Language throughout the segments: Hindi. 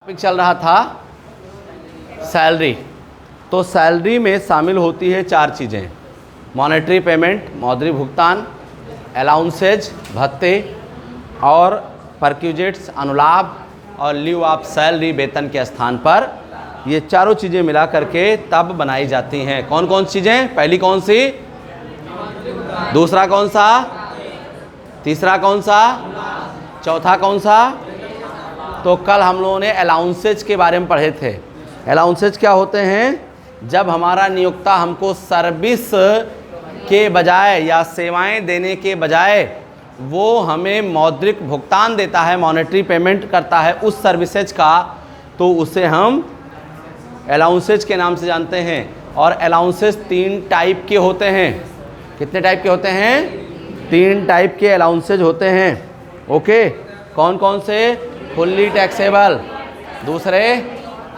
टॉपिक चल रहा था सैलरी। तो सैलरी में शामिल होती है चार चीज़ें: मॉनेटरी पेमेंट, मौद्रिक भुगतान, अलाउंसेज भत्ते, और परक्यूजेट्स अनुलाभ, और लीव ऑफ सैलरी वेतन के स्थान पर। ये चारों चीज़ें मिला करके तब बनाई जाती हैं। कौन कौन सी चीज़ें? पहली कौन सी, दूसरा कौन सा, तीसरा कौन सा, चौथा कौन सा? तो कल हम लोगों ने अलाउंसेज के बारे में पढ़े थे। अलाउंसेज क्या होते हैं? जब हमारा नियोक्ता हमको सर्विस के बजाय या सेवाएं देने के बजाय वो हमें मौद्रिक भुगतान देता है, मॉनेटरी पेमेंट करता है उस सर्विसेज का, तो उसे हम अलाउंसेज के नाम से जानते हैं। और अलाउंसेज 3 टाइप के होते हैं। कितने टाइप के होते हैं? 3 टाइप के अलाउंसेज होते हैं। ओके, कौन कौन से? फुल्ली टैक्सेबल, दूसरे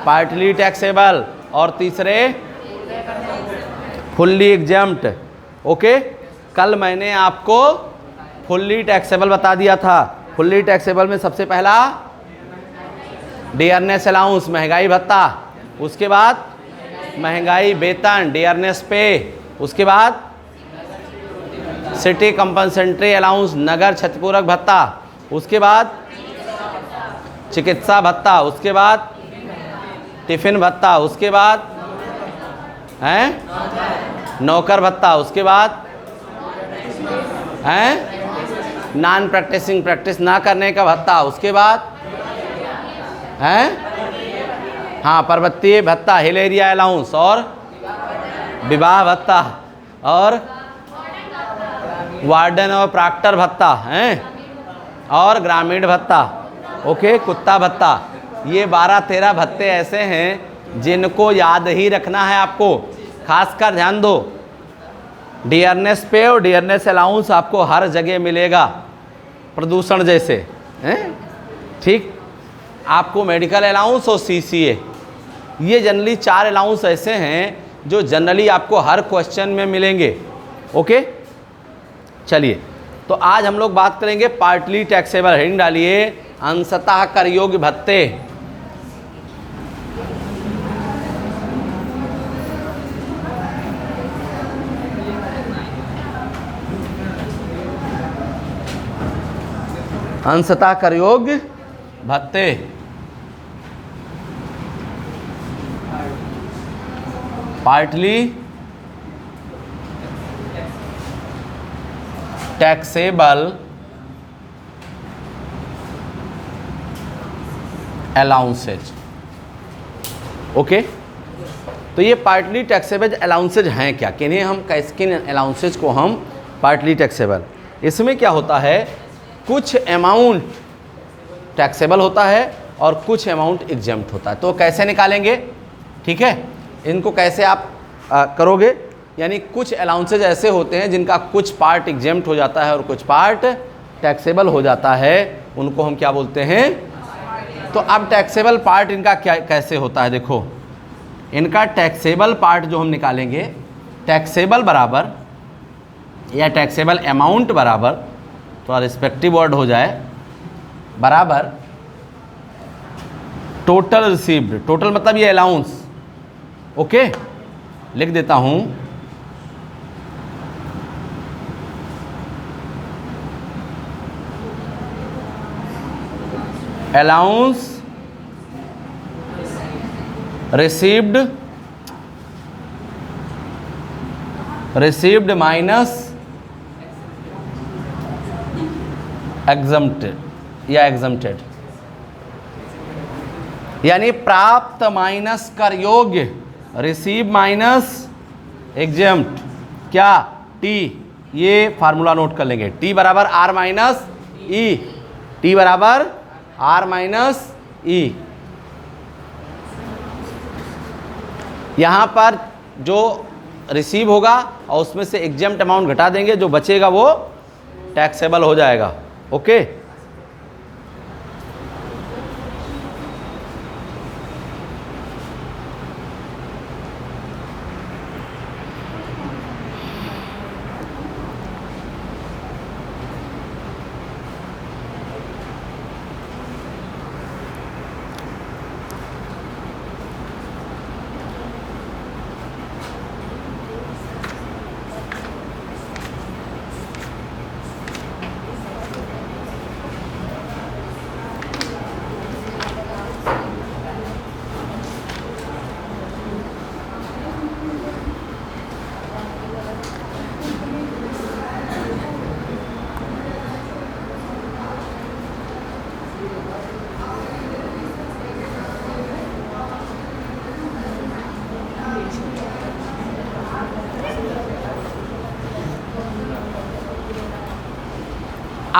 पार्टली टैक्सेबल, और तीसरे फुल्ली एग्जम्प्ट। ओके, कल मैंने आपको फुल्ली टैक्सेबल बता दिया था। फुल्ली टैक्सेबल में सबसे पहला डियरनेस अलाउंस, महंगाई भत्ता, उसके बाद महंगाई वेतन, डियरनेस पे, उसके बाद सिटी कंपनसेंट्री अलाउंस, नगर क्षतिपूरक भत्ता, उसके बाद चिकित्सा भत्ता, उसके बाद टिफिन भत्ता, उसके बाद नौकर भत्ता, उसके बाद नॉन प्रैक्टिसिंग, प्रैक्टिस ना करने का भत्ता, उसके बाद पर्वतीय भत्ता, हिल एरिया अलाउंस, और विवाह भत्ता, और वार्डन और प्रॉक्टर भत्ता और ग्रामीण भत्ता। ओके, कुत्ता भत्ता। ये 12-13 भत्ते ऐसे हैं जिनको याद ही रखना है आपको। खासकर ध्यान दो, डियरनेस पे और डियरनेस अलाउंस आपको हर जगह मिलेगा, प्रदूषण जैसे ठीक। आपको मेडिकल अलाउंस और सीसीए, ये जनरली 4 अलाउंस ऐसे हैं जो जनरली आपको हर क्वेश्चन में मिलेंगे। ओके, चलिए, तो आज हम लोग बात करेंगे पार्टली टैक्सेबल। हेडिंग डालिए, अंशतः कर योग्य भत्ते। अंशतः कर योग्य भत्ते। Partly taxable allowances. ओके, तो ये पार्टली टैक्सेबल अलाउंसेज हैं क्या? किन्हें हम, किन अलाउंसेज को हम पार्टली टैक्सेबल? इसमें क्या होता है, कुछ अमाउंट टैक्सेबल होता है और कुछ अमाउंट एग्जम्प्ट होता है। तो कैसे निकालेंगे? ठीक है, इनको कैसे आप करोगे? यानी कुछ अलाउंसेज ऐसे होते हैं जिनका कुछ पार्ट एग्जम्प्ट हो जाता है और कुछ पार्ट टैक्सेबल हो जाता है, उनको हम क्या बोलते हैं? तो अब टैक्सेबल पार्ट इनका क्या कैसे होता है? देखो, इनका टैक्सेबल पार्ट जो हम निकालेंगे, टैक्सेबल बराबर या टैक्सेबल अमाउंट बराबर, तो रिस्पेक्टिव वर्ड हो जाए, बराबर टोटल रिसीव्ड। टोटल मतलब ये अलाउंस। ओके, लिख देता हूं, अलाउंस रिसीव्ड माइनस एग्जम्प्टेड या एग्जम्प्टेड, यानी प्राप्त माइनस कर योग्य, रिसीव माइनस एग्जम्प्ट, क्या? टी। ये फार्मूला नोट कर लेंगे, टी बराबर आर माइनस ई। टी बराबर आर माइनस ई। यहाँ पर जो रिसीव होगा और उसमें से एग्जम्प्ट अमाउंट घटा देंगे, जो बचेगा वो टैक्सेबल हो जाएगा। ओके,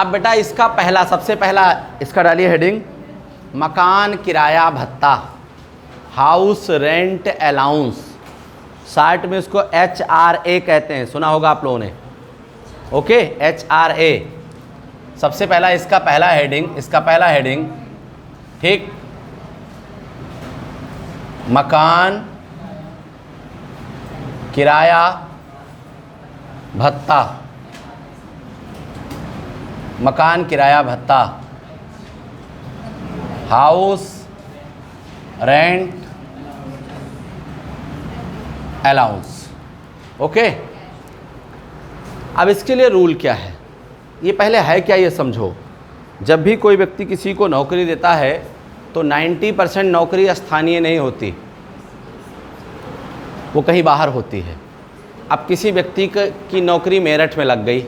अब बेटा इसका पहला, सबसे पहला इसका डालिए हेडिंग, मकान किराया भत्ता, हाउस रेंट अलाउंस। शार्ट में इसको HRA कहते हैं, सुना होगा आप लोगों ने। ओके, HRA सबसे पहला, इसका पहला हेडिंग, ठीक, मकान किराया भत्ता, मकान किराया भत्ता, हाउस रेंट अलाउंस। ओके, अब इसके लिए रूल क्या है, ये पहले है क्या ये समझो। जब भी कोई व्यक्ति किसी को नौकरी देता है तो 90% नौकरी स्थानीय नहीं होती, वो कहीं बाहर होती है। अब किसी व्यक्ति की नौकरी मेरठ में लग गई,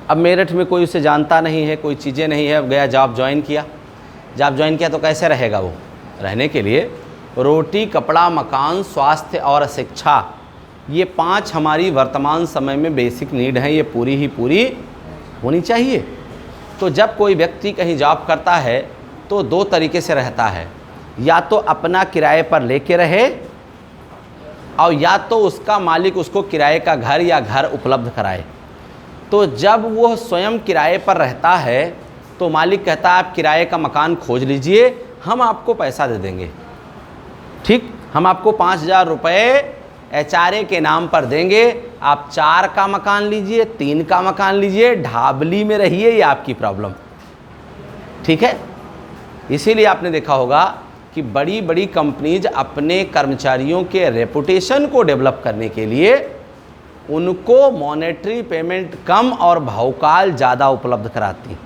अब मेरठ में कोई उसे जानता नहीं है, कोई चीज़ें नहीं है, अब गया जॉब ज्वाइन किया तो कैसे रहेगा वो? रहने के लिए रोटी, कपड़ा, मकान, स्वास्थ्य और शिक्षा, ये 5 हमारी वर्तमान समय में बेसिक नीड हैं, ये पूरी ही पूरी होनी चाहिए। तो जब कोई व्यक्ति कहीं जॉब करता है तो 2 तरीके से रहता है, या तो अपना किराए पर लेके रहे और या तो उसका मालिक उसको किराए का घर या घर उपलब्ध कराए। तो जब वो स्वयं किराए पर रहता है तो मालिक कहता है आप किराए का मकान खोज लीजिए, हम आपको पैसा दे देंगे, ठीक, हम आपको 5,000 रुपये HRA के नाम पर देंगे, आप 4 का मकान लीजिए, 3 का मकान लीजिए, ढाबली में रहिए, ये आपकी प्रॉब्लम, ठीक है। इसीलिए आपने देखा होगा कि बड़ी बड़ी कंपनीज अपने कर्मचारियों के रेपुटेशन को डेवलप करने के लिए उनको मॉनेटरी पेमेंट कम और भावकाल ज़्यादा उपलब्ध कराती।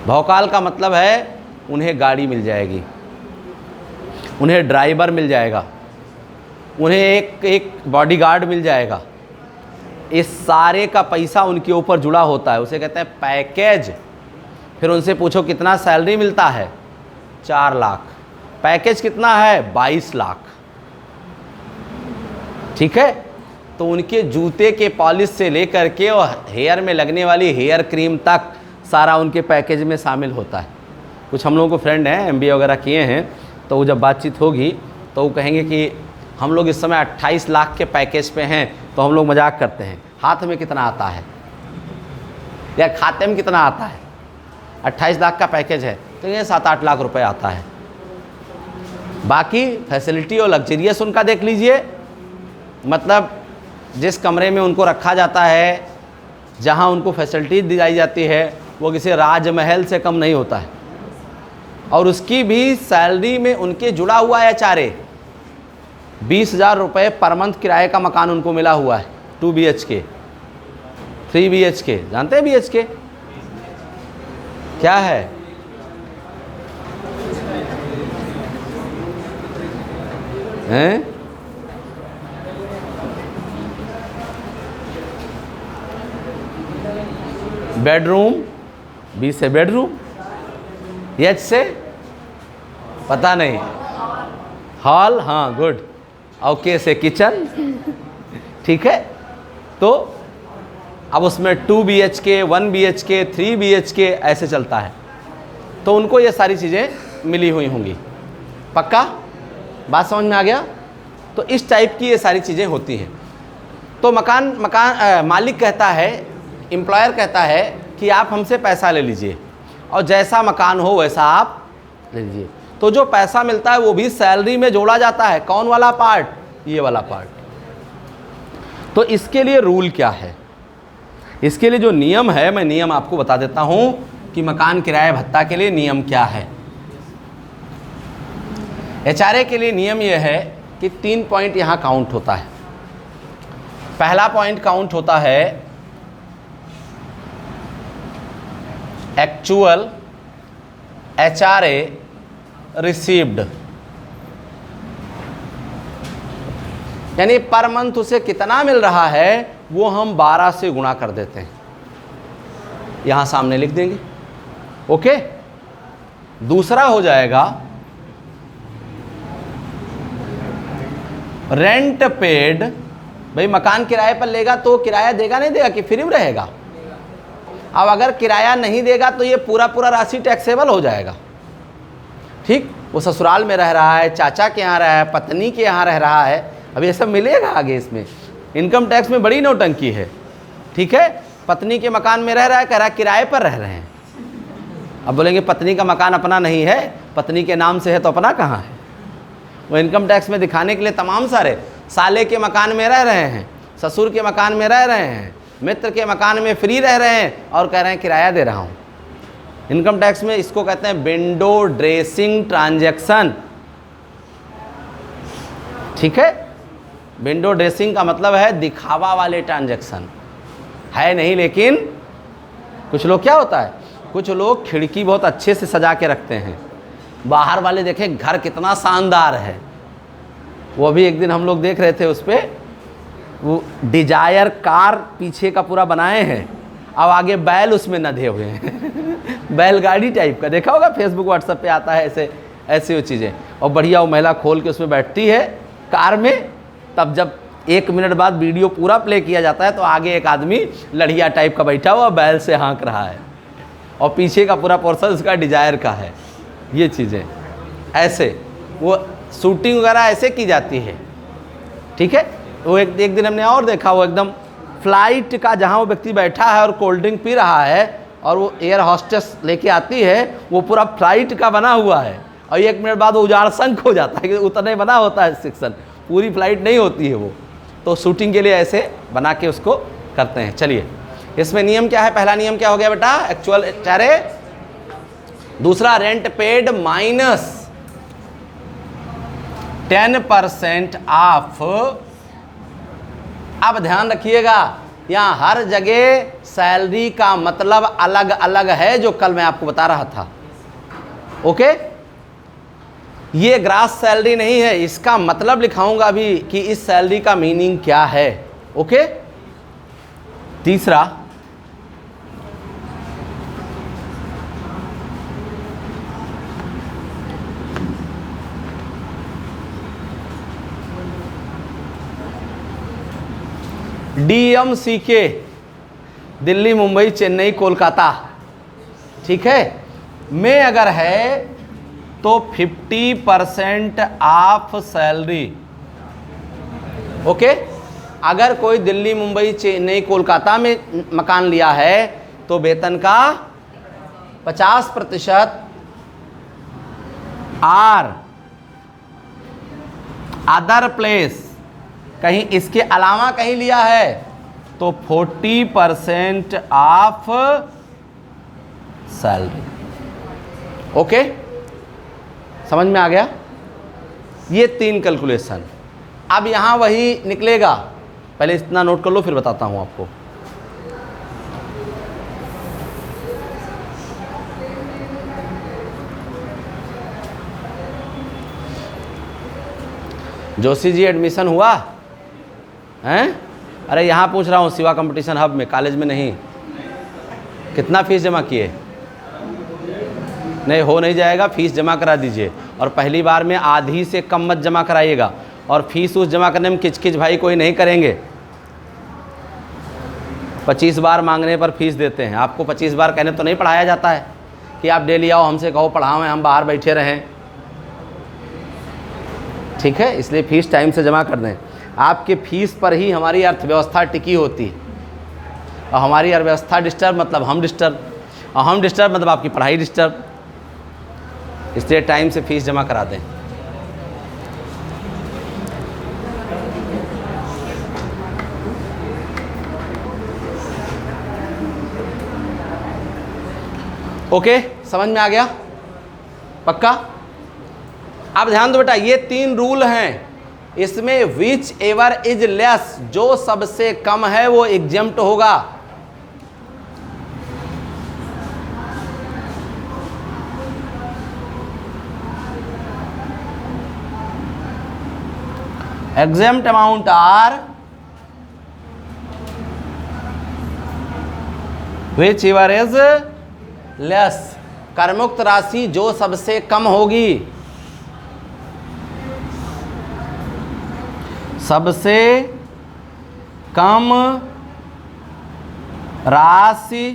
भावकाल का मतलब है उन्हें गाड़ी मिल जाएगी, उन्हें ड्राइवर मिल जाएगा, उन्हें एक बॉडीगार्ड मिल जाएगा, इस सारे का पैसा उनके ऊपर जुड़ा होता है, उसे कहते हैं पैकेज। फिर उनसे पूछो कितना सैलरी मिलता है, 4 लाख, पैकेज कितना है, 22 लाख, ठीक है। तो उनके जूते के पॉलिश से लेकर के और हेयर में लगने वाली हेयर क्रीम तक सारा उनके पैकेज में शामिल होता है। कुछ हम लोगों को फ्रेंड हैं MBA वगैरह किए हैं, तो वो जब बातचीत होगी तो वो कहेंगे कि हम लोग इस समय 28 लाख के पैकेज पे हैं, तो हम लोग मजाक करते हैं हाथ में कितना आता है या खाते में कितना आता है। 28 लाख का पैकेज है तो ये 7-8 लाख रुपए आता है। बाकी फैसिलिटी और लग्जरियस उनका देख लीजिए, मतलब जिस कमरे में उनको रखा जाता है, जहां उनको फैसिलिटी दी जाती है, वो किसी राजमहल से कम नहीं होता है। और उसकी भी सैलरी में उनके जुड़ा हुआ है HRA। 20,000 रुपये पर मंथ किराए का मकान उनको मिला हुआ है, 2 BHK, 3 BHK, जानते हैं BHK क्या है? हैं? बेडरूम, B से बेडरूम, H से पता नहीं, हॉल, हाँ गुड, और K से किचन, ठीक है। तो अब उसमें 2 BHK, 1 BHK, 3 BHK ऐसे चलता है, तो उनको ये सारी चीज़ें मिली हुई होंगी। पक्का बात समझ में आ गया? तो इस टाइप की ये सारी चीज़ें होती हैं। तो मालिक कहता है, एम्प्लॉयर कहता है कि आप हमसे पैसा ले लीजिए और जैसा मकान हो वैसा आप ले लीजिए। तो जो पैसा मिलता है वो भी सैलरी में जोड़ा जाता है। कौन वाला पार्ट? ये वाला पार्ट। तो इसके लिए रूल क्या है, इसके लिए जो नियम है, मैं नियम आपको बता देता हूं कि मकान किराया भत्ता के लिए नियम क्या है। HRA के लिए नियम यह है कि 3 पॉइंट यहां काउंट होता है। पहला पॉइंट काउंट होता है एक्चुअल HRA रिसीव्ड, यानी पर मंथ उसे कितना मिल रहा है वो हम 12 से गुणा कर देते हैं, यहां सामने लिख देंगे। ओके। दूसरा हो जाएगा रेंट पेड। भाई मकान किराए पर लेगा तो किराया देगा नहीं देगा कि फ्री में रहेगा? अब अगर किराया नहीं देगा तो ये पूरा पूरा राशि टैक्सेबल हो जाएगा। ठीक, वो ससुराल में रह रहा है, चाचा के यहाँ रह रहा है, पत्नी के यहाँ रह रहा है, अब ये सब मिलेगा आगे। इसमें इनकम टैक्स में बड़ी नौटंकी है। ठीक है, पत्नी के मकान में रह रहा है, कह रहा है किराए पर रह रहे हैं। अब बोलेंगे पत्नी का मकान अपना नहीं है, पत्नी के नाम से है तो अपना कहाँ है। वो इनकम टैक्स में दिखाने के लिए तमाम सारे, साले के मकान में रह रहे हैं, ससुर के मकान में रह रहे हैं, मित्र के मकान में फ्री रह रहे हैं और कह रहे हैं किराया दे रहा हूँ। इनकम टैक्स में इसको कहते हैं विंडो ड्रेसिंग ट्रांजैक्शन। ठीक है, विंडो ड्रेसिंग का मतलब है दिखावा वाले ट्रांजैक्शन है नहीं। लेकिन कुछ लोग क्या होता है, कुछ लोग खिड़की बहुत अच्छे से सजा के रखते हैं, बाहर वाले देखें घर कितना शानदार है। वो भी एक दिन हम लोग देख रहे थे, उस पर वो डिजायर कार पीछे का पूरा बनाए हैं, अब आगे बैल उसमें नधे हुए हैं बैलगाड़ी टाइप का, देखा होगा फेसबुक व्हाट्सएप पे आता है ऐसे ऐसी वो चीज़ें। और बढ़िया वो महिला खोल के उसमें बैठती है कार में, तब जब 1 मिनट बाद वीडियो पूरा प्ले किया जाता है तो आगे एक आदमी लड़िया टाइप का बैठा हुआ बैल से हाँक रहा है और पीछे का पूरा पोर्शन उसका डिजायर का है। ये चीज़ें ऐसे वो शूटिंग वगैरह ऐसे की जाती है। ठीक है, वो एक दिन हमने और देखा, वो एकदम फ्लाइट का जहाँ वो व्यक्ति बैठा है और कोल्ड ड्रिंक पी रहा है और वो एयर हॉस्टेस लेके आती है, वो पूरा फ्लाइट का बना हुआ है और 1 मिनट बाद वो उजाड़ संख हो जाता है कि उतने बना होता है सेक्शन, पूरी फ्लाइट नहीं होती है वो। तो शूटिंग के लिए ऐसे बना के उसको करते हैं। चलिए, इसमें नियम क्या है? पहला नियम क्या हो गया बेटा? एक्चुअल चारे। दूसरा रेंट पेड माइनस 10% ऑफ। अब ध्यान रखिएगा, यहाँ हर जगह सैलरी का मतलब अलग अलग है, जो कल मैं आपको बता रहा था। ओके, ये ग्रास सैलरी नहीं है, इसका मतलब लिखाऊंगा अभी कि इस सैलरी का मीनिंग क्या है। ओके, तीसरा DMCK, दिल्ली, मुंबई, चेन्नई, कोलकाता, ठीक है, में अगर है तो 50% ऑफ सैलरी। ओके, अगर कोई दिल्ली, मुंबई, चेन्नई, कोलकाता में मकान लिया है तो वेतन का 50%, आर अदर प्लेस कहीं इसके अलावा कहीं लिया है तो 40% ऑफ सैलरी। ओके, समझ में आ गया? ये 3 कैलकुलेशन। अब यहां वही निकलेगा, पहले इतना नोट कर लो फिर बताता हूं आपको। जोशी जी एडमिशन हुआ हैं? अरे यहाँ पूछ रहा हूँ, सिवा कंपटीशन हब में, कॉलेज में नहीं। कितना फीस जमा किए? नहीं, हो नहीं जाएगा, फीस जमा करा दीजिए। और पहली बार में आधी से कम मत जमा कराइएगा, और फीस उस जमा करने में किचकिच भाई कोई नहीं करेंगे। 25 बार मांगने पर फीस देते हैं। आपको 25 बार कहने तो नहीं पढ़ाया जाता है कि आप डेली आओ हमसे कहो पढ़ाओ, हम बाहर बैठे रहें। ठीक है, इसलिए फीस टाइम से जमा कर दें। आपके फीस पर ही हमारी अर्थव्यवस्था टिकी होती है, और हमारी अर्थव्यवस्था डिस्टर्ब मतलब हम डिस्टर्ब, और हम डिस्टर्ब मतलब आपकी पढ़ाई डिस्टर्ब। इसलिए टाइम से फीस जमा करा दें। ओके, समझ में आ गया? पक्का? अब ध्यान दो बेटा, ये 3 रूल हैं। इसमें विच एवर इज लेस, जो सबसे कम है वो एग्जेम्प्ट होगा। Exempt amount are whichever is less, करमुक्त राशि जो सबसे कम होगी, सबसे कम राशि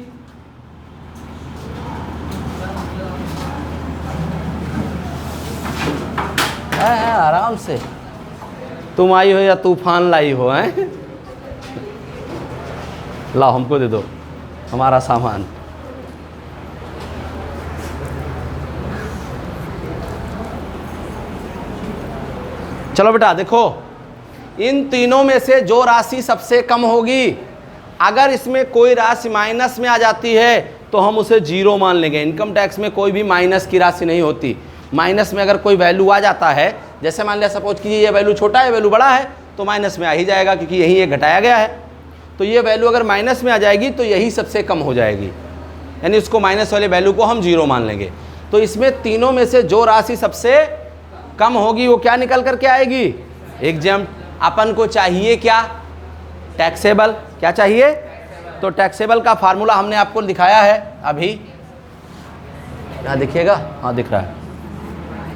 है आराम से। तुम आई हो या तूफान लाई हो हैं? लाओ हमको दे दो हमारा सामान। चलो बेटा देखो, इन तीनों में से जो राशि सबसे कम होगी, अगर इसमें कोई राशि माइनस में आ जाती है तो हम उसे जीरो मान लेंगे। इनकम टैक्स में कोई भी माइनस की राशि नहीं होती। माइनस में अगर कोई वैल्यू आ जाता है, जैसे मान लिया सपोज कीजिए ये वैल्यू छोटा है, वैल्यू बड़ा है, तो माइनस में आ ही जाएगा क्योंकि यही ये घटाया गया है। तो ये वैल्यू अगर माइनस में आ जाएगी तो यही सबसे कम हो जाएगी, यानी उसको माइनस वाले वैल्यू को हम जीरो मान लेंगे। तो इसमें तीनों में से जो राशि सबसे कम होगी वो क्या निकल करके आएगी? एग्जम्प्ट। अपन को चाहिए क्या? टैक्सेबल। क्या चाहिए? तो टैक्सेबल का फार्मूला हमने आपको दिखाया है अभी, यहाँ देखिएगा, हाँ दिख रहा है।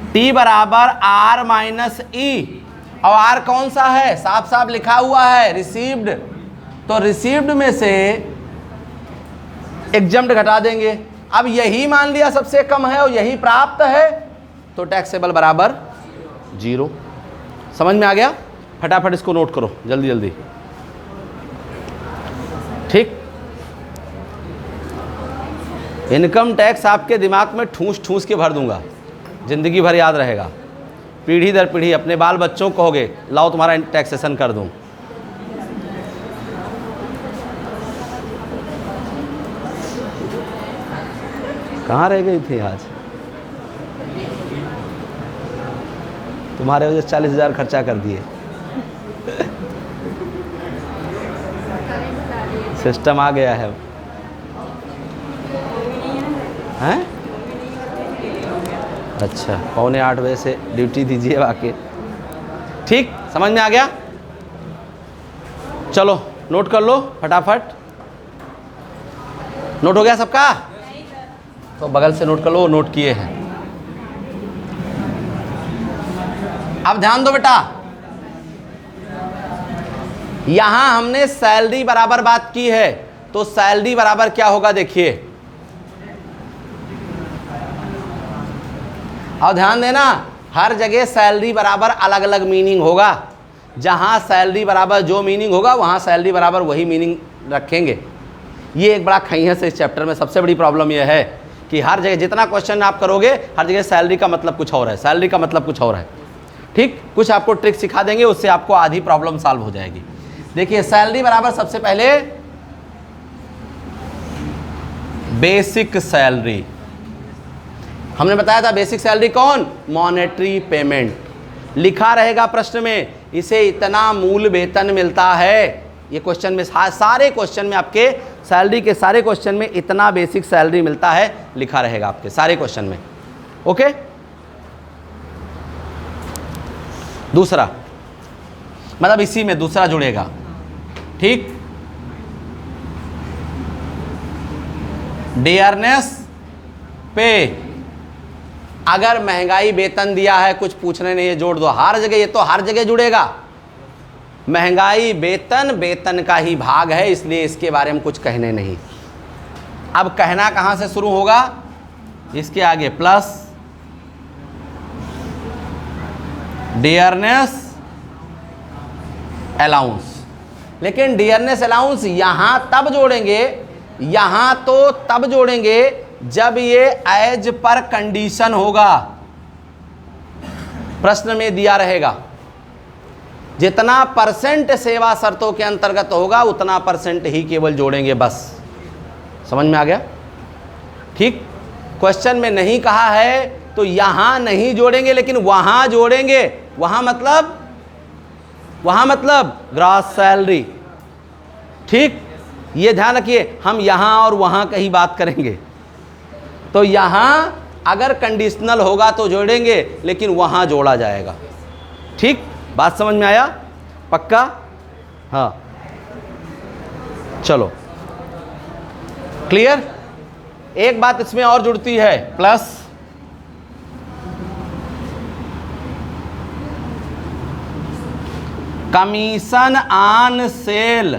T बराबर R माइनस ई, और R कौन सा है? साफ साफ लिखा हुआ है रिसीव्ड। तो रिसीव्ड में से एग्जम्प्ट घटा देंगे। अब यही मान लिया सबसे कम है और यही प्राप्त है, तो टैक्सेबल बराबर जीरो। समझ में आ गया? फटाफट इसको नोट करो जल्दी जल्दी। ठीक, इनकम टैक्स आपके दिमाग में ठूस ठूस के भर दूंगा, जिंदगी भर याद रहेगा। पीढ़ी दर पीढ़ी अपने बाल बच्चों को कहोगे लाओ तुम्हारा टैक्सेशन कर दूं। कहाँ रह गई थी आज? तुम्हारे वजह से 40,000 खर्चा कर दिए। सिस्टम आ गया है हैं? अच्छा, 7:45 बजे से ड्यूटी दीजिए बाकी। ठीक, समझ में आ गया? चलो नोट कर लो फटाफट। नोट हो गया सबका? तो बगल से नोट कर लो, नोट किए हैं। अब ध्यान दो बेटा, यहां हमने सैलरी बराबर बात की है, तो सैलरी बराबर क्या होगा देखिए। और ध्यान देना, हर जगह सैलरी बराबर अलग अलग मीनिंग होगा। जहां सैलरी बराबर जो मीनिंग होगा वहां सैलरी बराबर वही मीनिंग रखेंगे। ये एक बड़ा खैहियत है इस चैप्टर में। सबसे बड़ी प्रॉब्लम यह है कि हर जगह जितना क्वेश्चन आप करोगे, हर जगह सैलरी का मतलब कुछ और है, सैलरी का मतलब कुछ और है। ठीक, कुछ आपको ट्रिक सिखा देंगे, उससे आपको आधी प्रॉब्लम सॉल्व हो जाएगी। देखिए, सैलरी बराबर सबसे पहले बेसिक सैलरी। हमने बताया था बेसिक सैलरी कौन? Monetary payment. लिखा रहेगा प्रश्न में, इसे इतना मूल वेतन मिलता है। ये क्वेश्चन में, सारे क्वेश्चन में आपके सैलरी के सारे क्वेश्चन में इतना बेसिक सैलरी मिलता है, लिखा रहेगा आपके सारे क्वेश्चन में। ओके, दूसरा मतलब इसी में दूसरा जुड़ेगा। ठीक, डियरनेस पे। अगर महंगाई वेतन दिया है, कुछ पूछने नहीं है, जोड़ दो हर जगह। ये तो हर जगह जुड़ेगा। महंगाई वेतन, वेतन का ही भाग है, इसलिए इसके बारे में कुछ कहने नहीं। अब कहना कहां से शुरू होगा? इसके आगे प्लस डियरनेस अलाउंस। लेकिन डियरनेस अलाउंस यहां तब जोड़ेंगे, यहां तो तब जोड़ेंगे जब ये एज पर कंडीशन होगा। प्रश्न में दिया रहेगा जितना परसेंट सेवा शर्तों के अंतर्गत होगा उतना परसेंट ही केवल जोड़ेंगे, बस। समझ में आ गया? ठीक, क्वेश्चन में नहीं कहा है तो यहां नहीं जोड़ेंगे, लेकिन वहां जोड़ेंगे। वहां मतलब ग्रॉस सैलरी। ठीक, ये ध्यान रखिए, हम यहां और वहां का ही बात करेंगे। तो यहां अगर कंडीशनल होगा तो जोड़ेंगे, लेकिन वहां जोड़ा जाएगा। ठीक, बात समझ में आया? पक्का? हाँ, चलो क्लियर। एक बात इसमें और जुड़ती है, प्लस कमीशन ऑन सेल।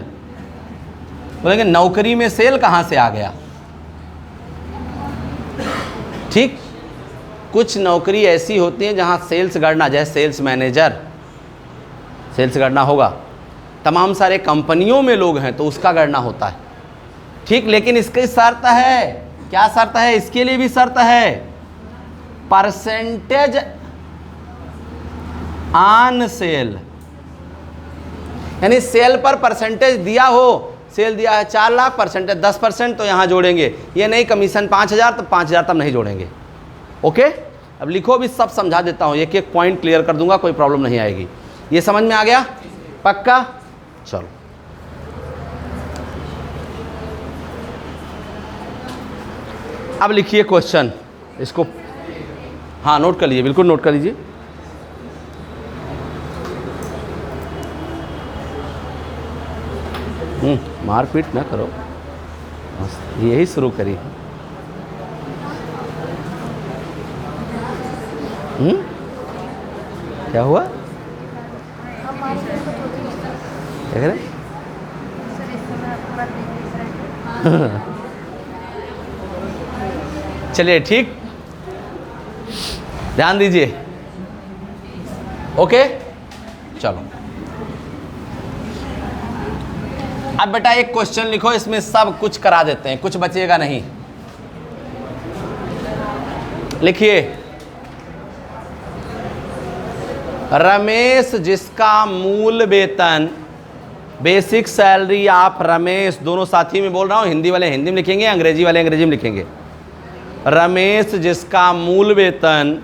बोलेंगे नौकरी में सेल कहां से आ गया? ठीक, कुछ नौकरी ऐसी होती हैं जहाँ सेल्स गणना, जैसे सेल्स मैनेजर, सेल्स गणना होगा। तमाम सारे कंपनियों में लोग हैं तो उसका गणना होता है, ठीक। लेकिन इसकी शर्त है, क्या शर्त है? इसके लिए भी शर्त है, परसेंटेज ऑन सेल, यानी सेल पर परसेंटेज दिया हो। सेल दिया है 4 लाख, परसेंटेज 10%, तो यहाँ जोड़ेंगे। ये नहीं कमीशन 5,000 तो 5,000 तब नहीं जोड़ेंगे। ओके, अब लिखो, भी सब समझा देता हूँ, एक एक पॉइंट क्लियर कर दूंगा, कोई प्रॉब्लम नहीं आएगी। ये समझ में आ गया? पक्का? चलो, अब लिखिए क्वेश्चन, इसको हाँ नोट कर लीजिए, बिल्कुल नोट कर लीजिए। मारपीट ना करो, यही शुरू करी। क्या हुआ? क्या कह रहे? चलिए ठीक, ध्यान दीजिए। ओके, चलो अब बेटा एक क्वेश्चन लिखो, इसमें सब कुछ करा देते हैं, कुछ बचेगा नहीं। लिखिए, रमेश जिसका मूल वेतन, बेसिक सैलरी ऑफ रमेश, दोनों साथी में बोल रहा हूँ, हिंदी वाले हिंदी में लिखेंगे, अंग्रेजी वाले अंग्रेजी में लिखेंगे। रमेश जिसका मूल वेतन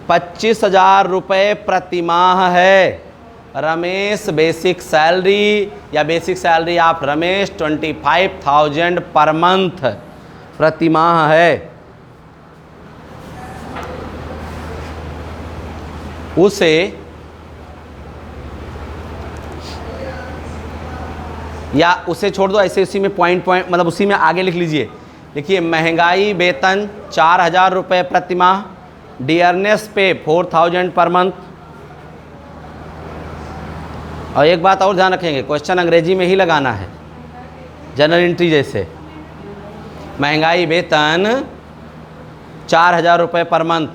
25,000 रुपये प्रति माह है। रमेश बेसिक सैलरी या basic salary of Ramesh 25,000 per month प्रति माह है। उसे या उसे छोड़ दो, ऐसे उसी में पॉइंट मतलब उसी में आगे लिख लीजिए। देखिए, महंगाई वेतन 4,000 रुपये प्रति माह, डियरनेस पे 4,000 पर मंथ। और एक बात और ध्यान रखेंगे, क्वेश्चन अंग्रेजी में ही लगाना है, जनरल एंट्री जैसे। महंगाई वेतन 4,000 रुपये पर मंथ,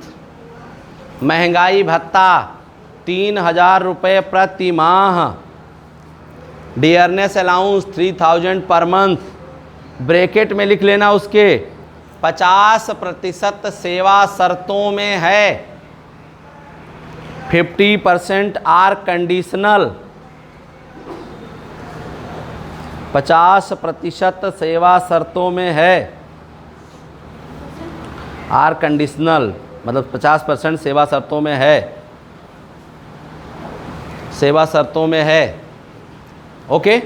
महंगाई भत्ता 3,000 रुपये प्रति माह, dearness allowance 3,000 per month. Bracket में लिख लेना उसके 50% सेवा शर्तों में है, 50% आर कंडीशनल। 50% सेवा शर्तों में है, आर कंडीशनल मतलब 50% सेवा शर्तों में है, सेवा शर्तों में है। ओके,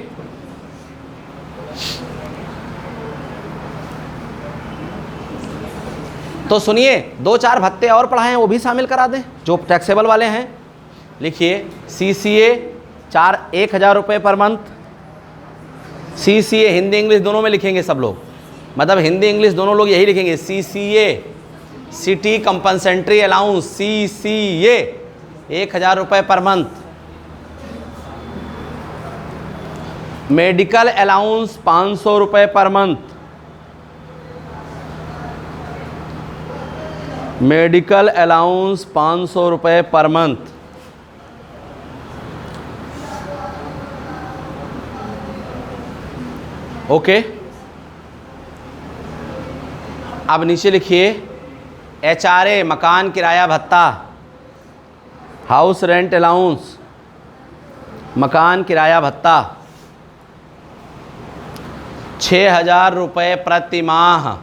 तो सुनिए, 2-4 भत्ते और पढ़ाए हैं, वो भी शामिल करा दें जो टैक्सेबल वाले हैं। लिखिए, CCA 1,000 रुपये per month. CCA Hindi English दोनों में लिखेंगे सब लोग, मतलब हिंदी इंग्लिश दोनों लोग यही लिखेंगे। CCA city compensatory allowance, CCA 1,000 रुपये पर मंथ। मेडिकल अलाउंस 500 रुपये पर मंथ, मेडिकल अलाउंस 500 रुपये पर मंथ। ओके, अब नीचे लिखिए, HRA मकान किराया भत्ता, हाउस रेंट अलाउंस, मकान किराया भत्ता 6,000 रुपये प्रति माह।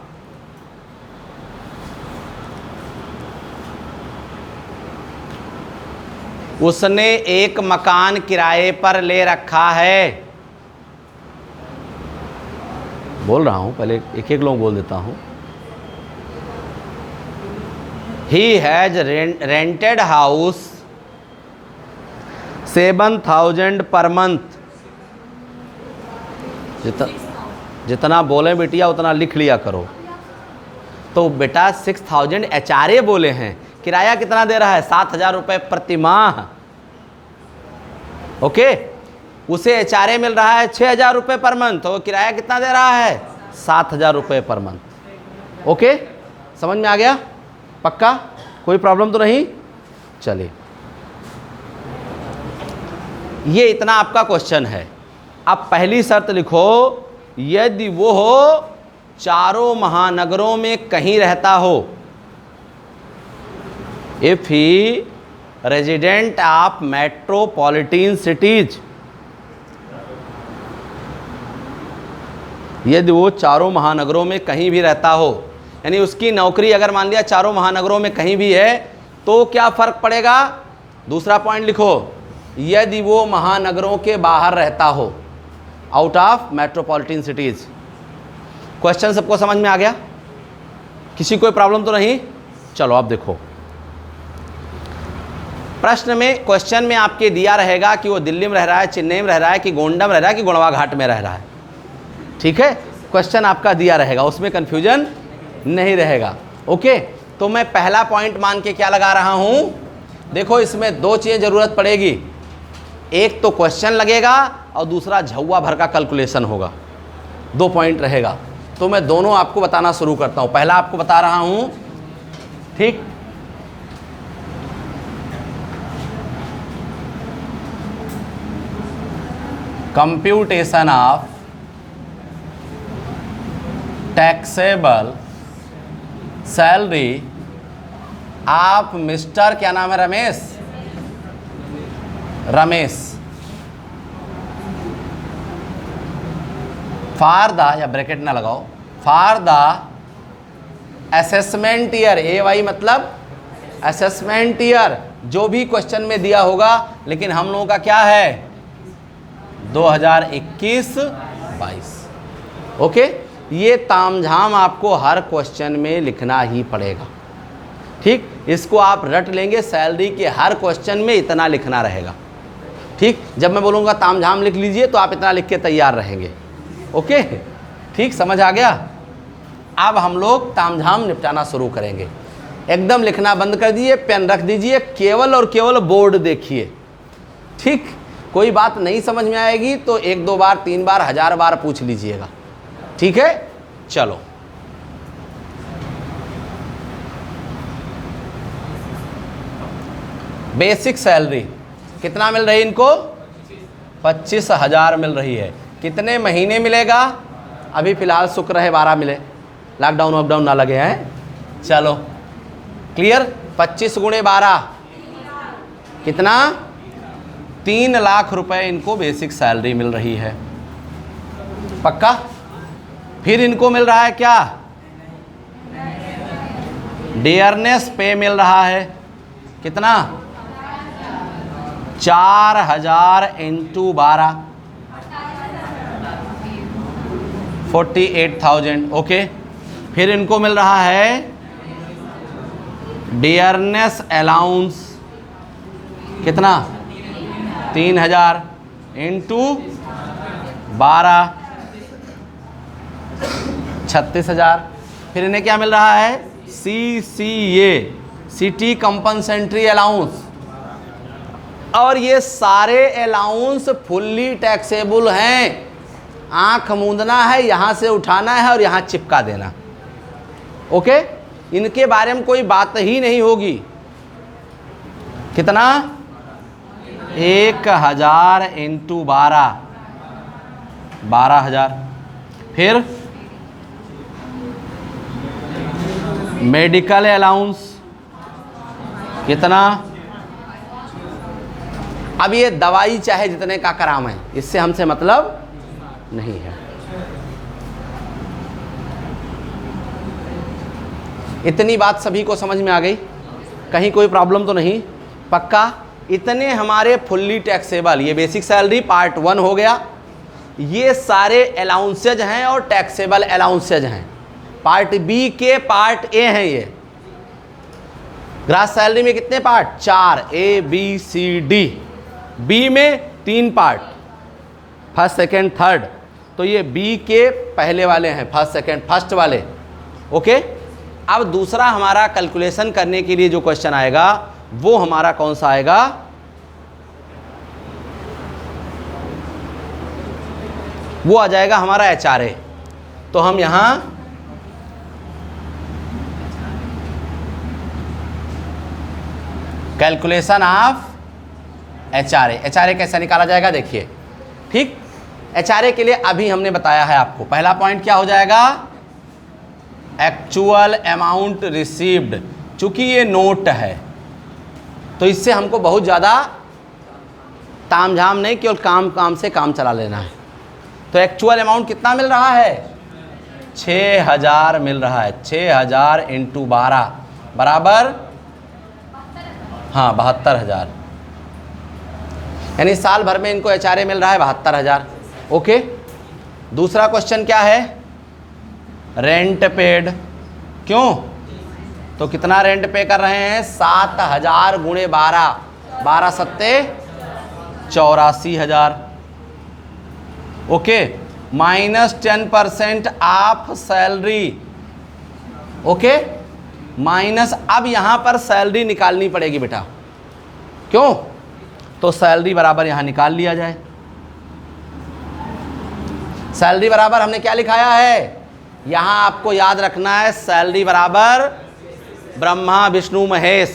उसने एक मकान किराए पर ले रखा है। बोल रहा हूं, पहले एक एक लोग बोल देता हूं। He has rented house 7,000 per month. जितना बोले बेटिया उतना लिख लिया करो। तो बेटा 6,000 HRA बोले हैं, किराया कितना दे रहा है? 7,000 रुपये प्रति माह। ओके, उसे HRA मिल रहा है 6,000 रुपये पर मंथ, तो किराया कितना दे रहा है? 7,000 रुपये पर मंथ। ओके, समझ में आ गया? पक्का? कोई प्रॉब्लम तो नहीं? चलिए, ये इतना आपका क्वेश्चन है। अब पहली शर्त लिखो, यदि वो चारों महानगरों में कहीं रहता हो, if he resident of metropolitan cities, यदि वो चारों महानगरों में कहीं भी रहता हो, यानी उसकी नौकरी अगर मान लिया चारों महानगरों में कहीं भी है, तो क्या फ़र्क पड़ेगा? दूसरा पॉइंट लिखो, यदि वो महानगरों के बाहर रहता हो, out of metropolitan cities. Question सबको समझ में आ गया? किसी कोई प्रॉब्लम तो नहीं? चलो अब देखो, प्रश्न में, क्वेश्चन में आपके दिया रहेगा कि वो दिल्ली में रह रहा है, चेन्नई में रह रहा है, कि गोंडा में रह रहा है, कि गुणवा घाट में रह रहा है। ठीक है, क्वेश्चन आपका दिया रहेगा, उसमें कंफ्यूजन नहीं रहेगा। ओके, तो मैं पहला पॉइंट मान के क्या लगा रहा हूं, देखो इसमें दो चीज़ें ज़रूरत पड़ेगी, एक तो क्वेश्चन लगेगा और दूसरा झौवा भर का कैलकुलेशन होगा। दो पॉइंट रहेगा, तो मैं दोनों आपको बताना शुरू करता हूं। पहला आपको बता रहा हूं, ठीक, कंप्यूटेशन ऑफ टैक्सेबल सैलरी आप मिस्टर, क्या नाम है, रमेश फॉर द, या ब्रैकेट ना लगाओ, for the assessment year, A Y मतलब असेसमेंट ईयर, जो भी क्वेश्चन में दिया होगा, लेकिन हम लोगों का क्या है 2021-22। ओके, ये तामझाम आपको हर क्वेश्चन में लिखना ही पड़ेगा। ठीक, इसको आप रट लेंगे, सैलरी के हर क्वेश्चन में इतना लिखना रहेगा। ठीक, जब मैं बोलूँगा तामझाम लिख लीजिए तो आप इतना लिख के तैयार रहेंगे। ओके, ठीक, समझ आ गया? अब हम लोग तामझाम निपटाना शुरू करेंगे। एकदम लिखना बंद कर दीजिए, पेन रख दीजिए, केवल और केवल बोर्ड देखिए। ठीक, कोई बात नहीं समझ में आएगी तो 1 2 बार 3 बार 1000 बार पूछ लीजिएगा। ठीक है, चलो बेसिक सैलरी कितना मिल रही है इनको? 25,000 मिल रही है। कितने महीने मिलेगा? अभी फ़िलहाल शुक्र है 12 मिले, लॉकडाउन वॉकडाउन ना लगे हैं। चलो क्लियर, 25 × 12 कितना? 3 लाख रुपए इनको बेसिक सैलरी मिल रही है। पक्का? फिर इनको मिल रहा है क्या? डियरनेस पे मिल रहा है। कितना? 4,000 × 12 48,000। ओके, फिर इनको मिल रहा है डियरनेस अलाउंस। कितना? 3,000 × 12 36,000। फिर इन्हें क्या मिल रहा है? CCA, city compensatory allowance. और ये सारे अलाउंस फुल्ली टैक्सेबल हैं। आंख मूंदना है, यहाँ से उठाना है और यहाँ चिपका देना। ओके, इनके बारे में कोई बात ही नहीं होगी। कितना? 1,000 × 12 12,000। फिर मेडिकल अलाउंस कितना? अब ये दवाई चाहे जितने का कराम है, इससे हमसे मतलब नहीं है। इतनी बात सभी को समझ में आ गई? कहीं कोई प्रॉब्लम तो नहीं? पक्का? इतने हमारे फुल्ली टैक्सेबल, ये बेसिक सैलरी पार्ट 1 हो गया। ये सारे अलाउंसेज हैं और टैक्सेबल अलाउंसेज हैं। पार्ट बी के पार्ट ए हैं। ये ग्रास सैलरी में कितने पार्ट? 4, ABCD। बी में 3 पार्ट, फर्स्ट सेकंड थर्ड। तो ये बी के पहले वाले हैं, फर्स्ट सेकंड फर्स्ट वाले। ओके, अब दूसरा हमारा कैलकुलेशन करने के लिए जो क्वेश्चन आएगा वो हमारा कौन सा आएगा? वो आ जाएगा हमारा HRA। तो हम यहां कैलकुलेशन ऑफ HRA। HRA कैसे निकाला जाएगा देखिए, ठीक। HRA के लिए अभी हमने बताया है आपको, पहला पॉइंट क्या हो जाएगा, एक्चुअल अमाउंट रिसीव्ड। चूंकि ये नोट है तो इससे हमको बहुत ज़्यादा तामझाम नहीं, केवल काम से काम चला लेना है। तो एक्चुअल अमाउंट कितना मिल रहा है, 6000 मिल रहा है। 6000 इंटू 12 बराबर, हाँ 72,000, यानी साल भर में इनको HRA मिल रहा है 72,000। ओके, दूसरा क्वेश्चन क्या है, रेंट पेड। क्यों, तो कितना रेंट पे कर रहे हैं, 7000 गुणे 12, 12 सत्ते 84,000। Okay, -10% of salary. Okay, minus, अब यहां पर सैलरी निकालनी पड़ेगी बेटा। क्यों, तो सैलरी बराबर यहां निकाल लिया जाए। सैलरी बराबर हमने क्या लिखाया है, यहां आपको याद रखना है, सैलरी बराबर ब्रह्मा विष्णु महेश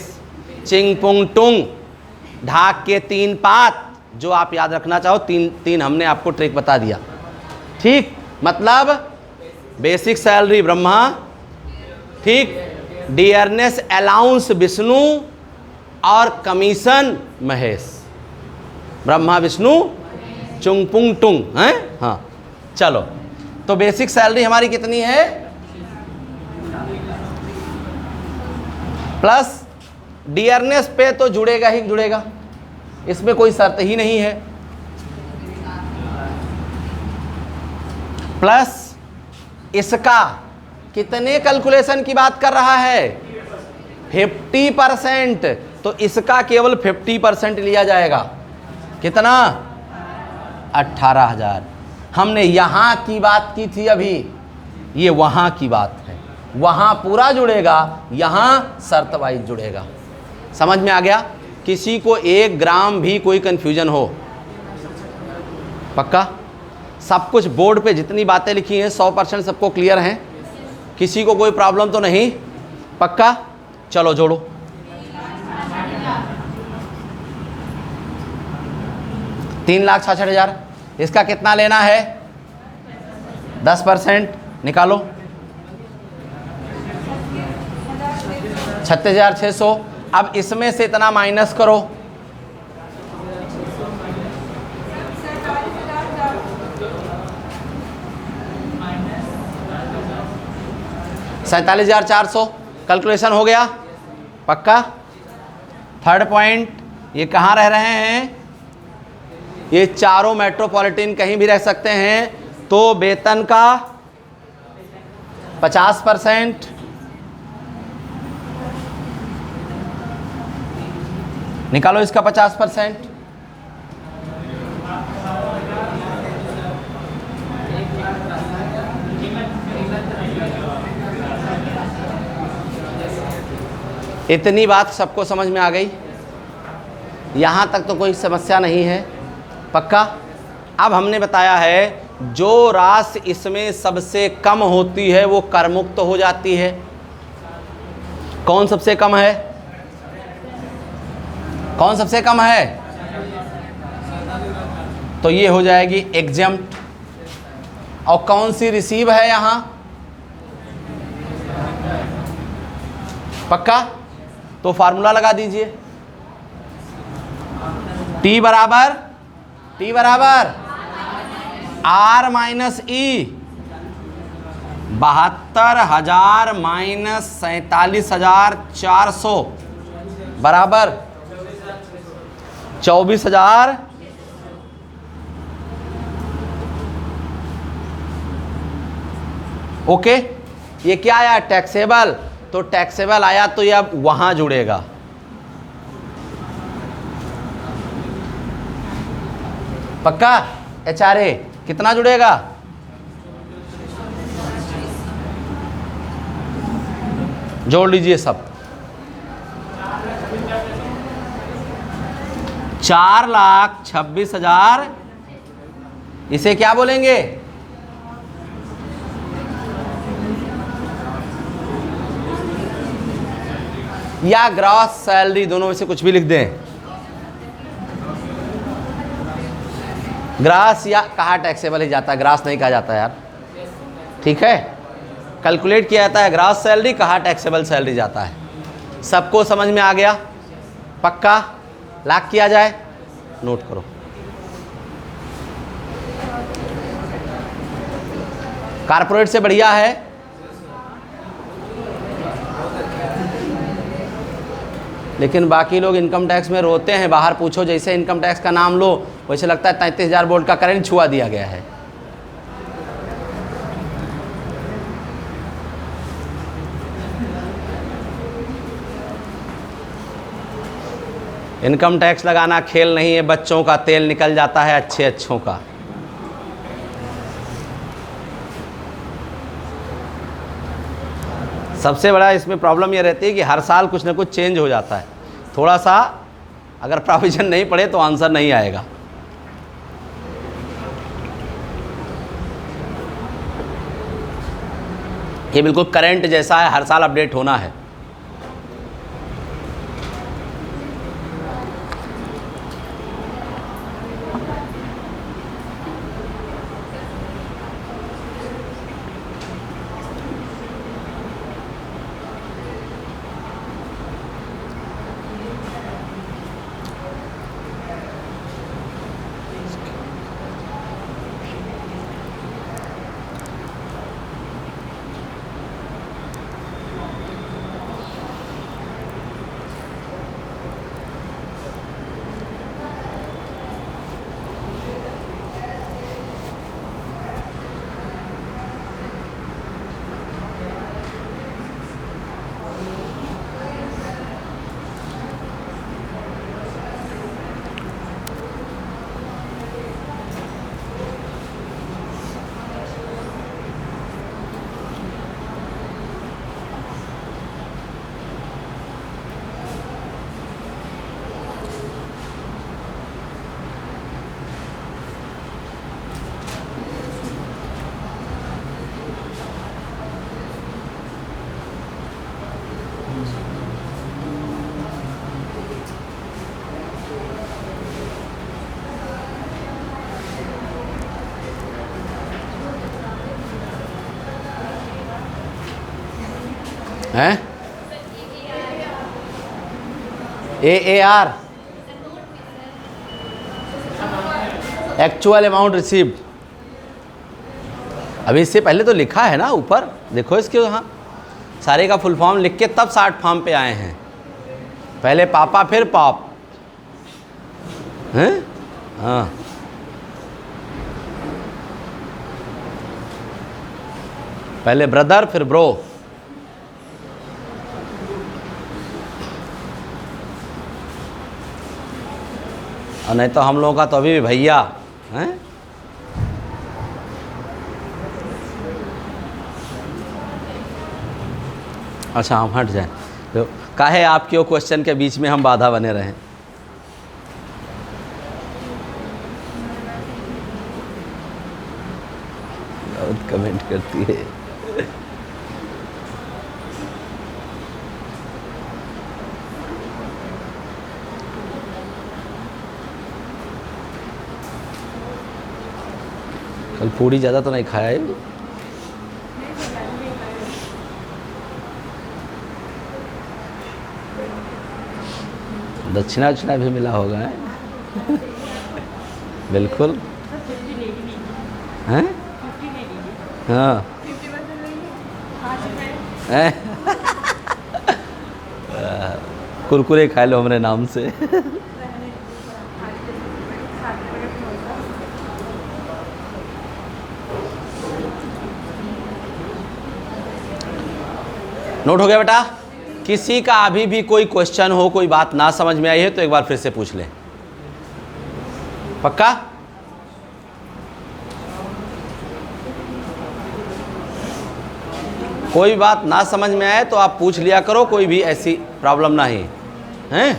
चिंग पुंग टुंग ढाक के 3 पात, जो आप याद रखना चाहो, तीन हमने आपको ट्रिक बता दिया, ठीक। मतलब बेसिक सैलरी ब्रह्मा, ठीक, डियरनेस अलाउंस विष्णु और कमीशन महेश। ब्रह्मा विष्णु चुंग पुंग टुंग हैं, हाँ। चलो, तो बेसिक सैलरी हमारी कितनी है, प्लस डियरनेस पे तो जुड़ेगा ही जुड़ेगा, इसमें कोई शर्त ही नहीं है, प्लस इसका कितने कैलकुलेशन की बात कर रहा है, 50%, तो इसका केवल 50% लिया जाएगा। कितना, 18,000। हमने यहाँ की बात की थी अभी, ये वहाँ की बात है, वहाँ पूरा जुड़ेगा, यहाँ शर्त वाइज जुड़ेगा। समझ में आ गया, किसी को 1 ग्राम भी कोई कन्फ्यूजन हो, पक्का सब कुछ बोर्ड पे जितनी बातें लिखी हैं 100% सबको क्लियर हैं, किसी को कोई प्रॉब्लम तो नहीं, पक्का। चलो जोड़ो, 3,66,000, इसका कितना लेना है, 10% निकालो, 36,600। अब इसमें से इतना माइनस करो, 47,400। कैलकुलेशन हो गया, पक्का। थर्ड पॉइंट, ये कहाँ रह रहे हैं, ये चारों मेट्रोपॉलिटन कहीं भी रह सकते हैं, तो वेतन का 50%, निकालो इसका 50%, इतनी बात सबको समझ में आ गई, यहाँ तक तो कोई समस्या नहीं है, पक्का। अब हमने बताया है जो राशि इसमें सबसे कम होती है वो कर मुक्त हो जाती है। कौन सबसे कम है, कौन सबसे कम है, तो ये हो जाएगी एग्जम्प्ट। और कौन सी रिसीव है यहाँ, पक्का, तो फार्मूला लगा दीजिए, T बराबर R माइनस E, 72,000 माइनस 47,400 बराबर 24,000। ओके, ये क्या आया, टैक्सेबल, तो टैक्सेबल आया तो ये अब वहां जुड़ेगा, पक्का। HRA कितना जुड़ेगा, जोड़ लीजिए सब, 4,26,000, इसे क्या बोलेंगे, या ग्रॉस सैलरी, दोनों में से कुछ भी लिख दें। ग्रास या कहाँ टैक्सेबल ही जाता है, ग्रास नहीं कहा जाता यार, ठीक है। कैलकुलेट किया जाता है ग्रास सैलरी, कहाँ टैक्सेबल सैलरी जाता है। सबको समझ में आ गया? पक्का? लॉक किया जाए, नोट करो। कारपोरेट से बढ़िया है, लेकिन बाकी लोग इनकम टैक्स में रोते हैं। बाहर पूछो, जैसे इनकम टैक्स का नाम लो वैसे लगता है 33,000 वोल्ट का करंट छुआ दिया गया है। इनकम टैक्स लगाना खेल नहीं है, बच्चों का तेल निकल जाता है अच्छे अच्छों का। सबसे बड़ा इसमें प्रॉब्लम ये रहती है कि हर साल कुछ ना कुछ चेंज हो जाता है। थोड़ा सा अगर प्रोविजन नहीं पड़े तो आंसर नहीं आएगा। ये बिल्कुल करंट जैसा है, हर साल अपडेट होना है। हैं AAR एक्चुअल अमाउंट रिसीव्ड। अभी इससे पहले तो लिखा है ना ऊपर, देखो इसके यहाँ सारे का फुल फॉर्म लिख के तब 60 फॉर्म पे आए हैं। पहले पापा फिर पॉप हैं। हाँ, पहले ब्रदर फिर ब्रो। और नहीं तो हम लोगों का तो अभी भी भैया हैं। अच्छा, हम हट जाएं तो काहे आपके वो क्वेश्चन के बीच में हम बाधा बने रहें। बहुत कमेंट करती है। कल पूड़ी ज़्यादा तो नहीं खाया है? दक्षिणा उक्षिणा भी मिला होगा है? बिल्कुल हैं। हाँ कुरकुरे खा लो हमारे नाम से। नोट हो गया बेटा? किसी का अभी भी कोई क्वेश्चन हो, कोई बात ना समझ में आई है तो एक बार फिर से पूछ लें। पक्का? कोई बात ना समझ में आए तो आप पूछ लिया करो, कोई भी ऐसी प्रॉब्लम नहीं है।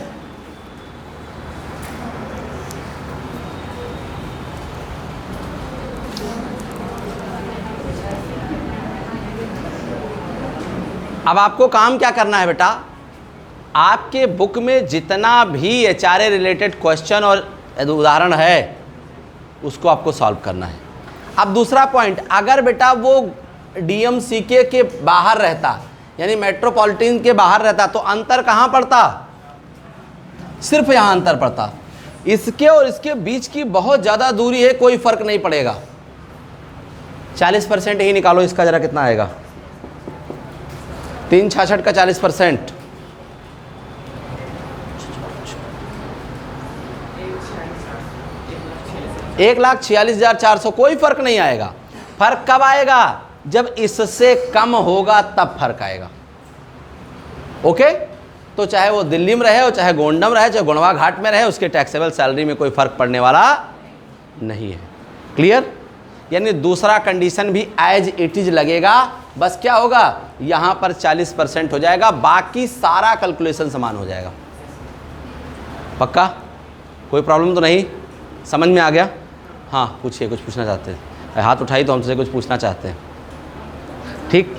अब आपको काम क्या करना है बेटा? आपके बुक में जितना भी एचआरए रिलेटेड क्वेश्चन और उदाहरण है उसको आपको सॉल्व करना है। अब दूसरा पॉइंट, अगर बेटा वो डीएमसीके के बाहर रहता, यानी मेट्रोपॉलिटन के बाहर रहता, तो अंतर कहाँ पड़ता? सिर्फ यहाँ अंतर पड़ता। इसके और इसके बीच की बहुत ज़्यादा दूरी है, कोई फर्क नहीं पड़ेगा। 40% ही निकालो, इसका जरा कितना आएगा? 366 का 40%, 1,46,400। कोई फर्क नहीं आएगा। फर्क कब आएगा? जब इससे कम होगा तब फर्क आएगा। ओके, तो चाहे वो दिल्ली में रहे और चाहे गोंडम रहे, चाहे गुणवा घाट में रहे, उसके टैक्सेबल सैलरी में कोई फर्क पड़ने वाला नहीं है। क्लियर? यानी दूसरा कंडीशन भी एज इट इज लगेगा, बस क्या होगा, यहां पर 40% हो जाएगा, बाकी सारा कैलकुलेशन समान हो जाएगा। पक्का? कोई प्रॉब्लम तो नहीं? समझ में आ गया? हाँ पूछिए, कुछ पूछना चाहते हैं? हाथ उठाई तो हमसे कुछ पूछना चाहते हैं। ठीक,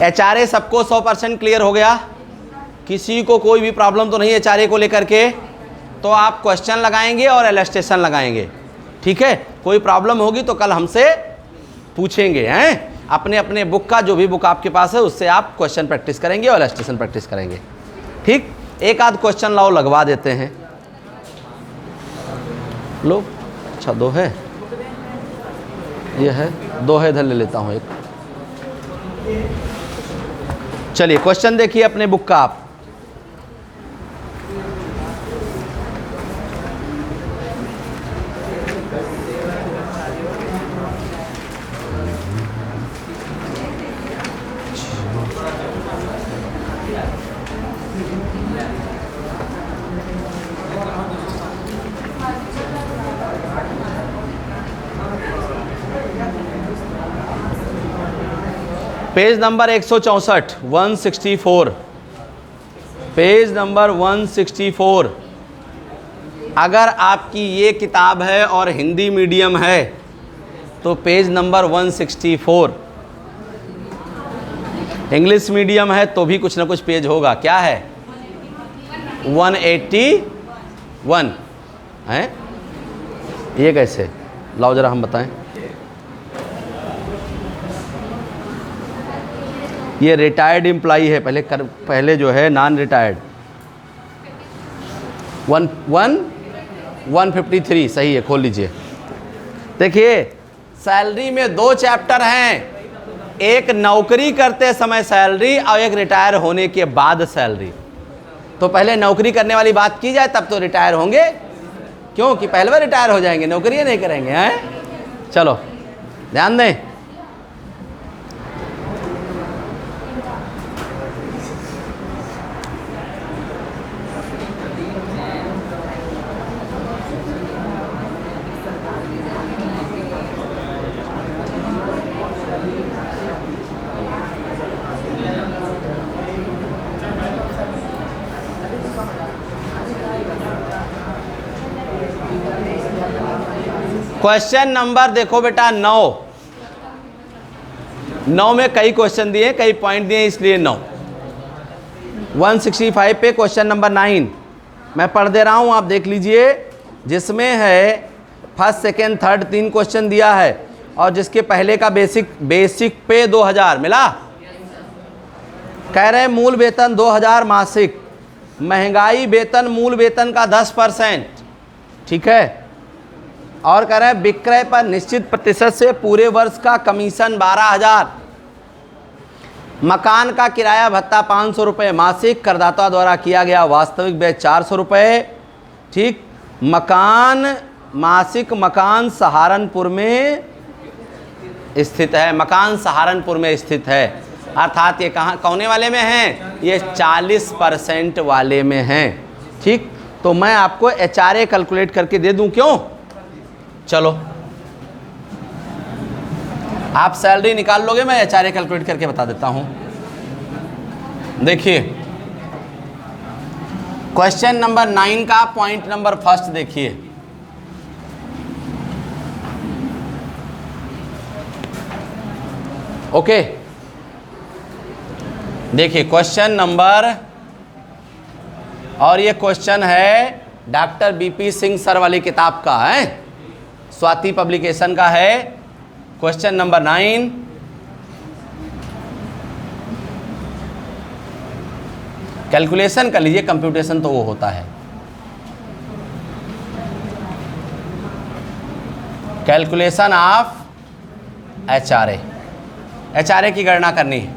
एचआरए सबको 100% क्लियर हो गया? किसी को कोई भी प्रॉब्लम तो नहीं एचआरए को लेकर के? तो आप क्वेश्चन लगाएंगे और इलस्ट्रेशन लगाएंगे। ठीक है, कोई प्रॉब्लम होगी तो कल हमसे पूछेंगे हैं। अपने अपने बुक का, जो भी बुक आपके पास है उससे आप क्वेश्चन प्रैक्टिस करेंगे और इलस्ट्रेशन प्रैक्टिस करेंगे। ठीक, एक आध क्वेश्चन लाओ लगवा देते हैं। लो, अच्छा 2 है, ये है 2 है, इधर ले लेता हूँ एक। चलिए क्वेश्चन देखिए अपने बुक का आप। Page number 164, 164, page number 164। अगर आपकी ये किताब है और हिंदी मीडियम है तो पेज नंबर 164, इंग्लिश मीडियम है तो भी कुछ ना कुछ पेज होगा। क्या है? 181 है। ये कैसे? लाओ जरा हम बताएं। ये रिटायर्ड एम्प्लॉई है, पहले जो है नॉन रिटायर्ड। 153 सही है, खोल लीजिए। देखिए सैलरी में 2 चैप्टर हैं, एक नौकरी करते समय सैलरी और एक रिटायर होने के बाद सैलरी। तो पहले नौकरी करने वाली बात की जाए तब तो रिटायर होंगे, क्योंकि पहले बार रिटायर हो जाएंगे, नौकरी नहीं करेंगे हैं। चलो ध्यान दें। क्वेश्चन नंबर देखो बेटा 9 में कई क्वेश्चन दिए, कई पॉइंट दिए, इसलिए 9। 165 पे क्वेश्चन नंबर 9 मैं पढ़ दे रहा हूं, आप देख लीजिए। जिसमें है फर्स्ट सेकेंड थर्ड 3 क्वेश्चन दिया है और जिसके पहले का बेसिक पे 2000 मिला। कह रहे हैं मूल वेतन 2000 मासिक, महंगाई वेतन मूल वेतन का 10%। ठीक है, और कह रहे हैं विक्रय पर निश्चित प्रतिशत से पूरे वर्ष का कमीशन 12,000, मकान का किराया भत्ता 500 रुपये मासिक, करदाता द्वारा किया गया वास्तविक व्यय 400 रुपये। ठीक, मकान मासिक, मकान सहारनपुर में स्थित है, मकान सहारनपुर में स्थित है, अर्थात ये कहाँ कौने वाले में है? ये 40% वाले में है। ठीक, तो मैं आपको एचआरए कैलकुलेट करके दे दूं, क्यों? चलो आप सैलरी निकाल लोगे, मैं एचआरए कैलकुलेट करके बता देता हूं। देखिए क्वेश्चन नंबर 9 का पॉइंट नंबर फर्स्ट देखिए। ओके, देखिए क्वेश्चन नंबर, और ये क्वेश्चन है डॉक्टर बीपी सिंह सर वाली किताब का है, स्वाति पब्लिकेशन का है। क्वेश्चन नंबर 9, कैलकुलेशन कर लीजिए, कंप्यूटेशन तो वो होता है। कैलकुलेशन ऑफ एचआरए, एचआरए की गणना करनी है।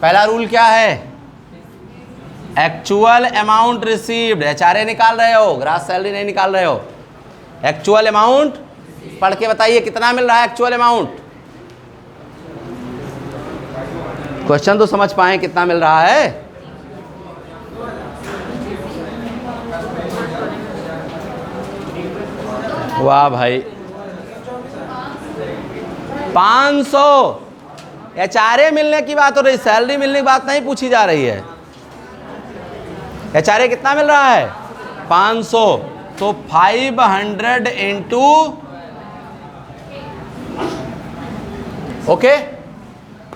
पहला रूल क्या है? एक्चुअल अमाउंट रिसीव्ड, एचआरए निकाल रहे हो, ग्रास सैलरी नहीं निकाल रहे हो। एक्चुअल अमाउंट पढ़ के बताइए कितना मिल रहा है एक्चुअल अमाउंट। क्वेश्चन तो समझ पाए कितना मिल रहा है। वाह भाई, 500। एचआरए मिलने की बात हो रही, सैलरी मिलने की बात नहीं पूछी जा रही है। एचआरए कितना मिल रहा है? 500। तो 500 इंटू, ओके।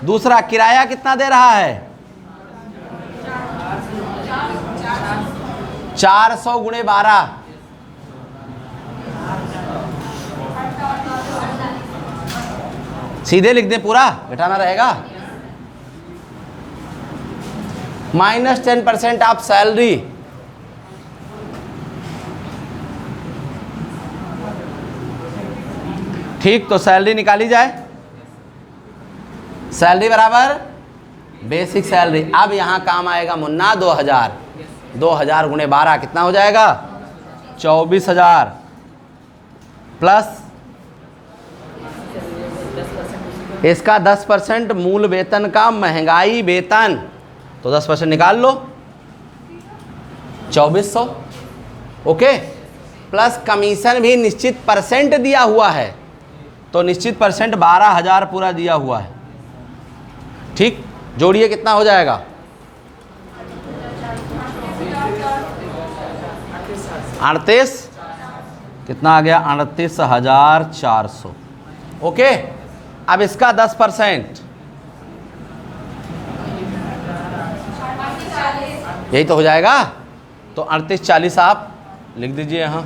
दूसरा, किराया कितना दे रहा है? 400 गुणे 12, सीधे लिख दें, पूरा घटाना रहेगा। -10% ऑफ सैलरी, ठीक। तो सैलरी निकाली जाए, सैलरी बराबर बेसिक सैलरी। अब यहां काम आएगा मुन्ना 2000, 2000 गुणे 12 कितना हो जाएगा? 24,000 प्लस इसका 10% मूल वेतन का महंगाई वेतन, तो 10% निकाल लो, 2400, ओके। प्लस कमीशन भी निश्चित परसेंट दिया हुआ है, तो निश्चित परसेंट 12,000 पूरा दिया हुआ है, ठीक। जोड़िए कितना हो जाएगा? 38, कितना आ गया? 38,400, ओके। अब इसका 10%, यही तो हो जाएगा। तो 3840 आप लिख दीजिए यहाँ।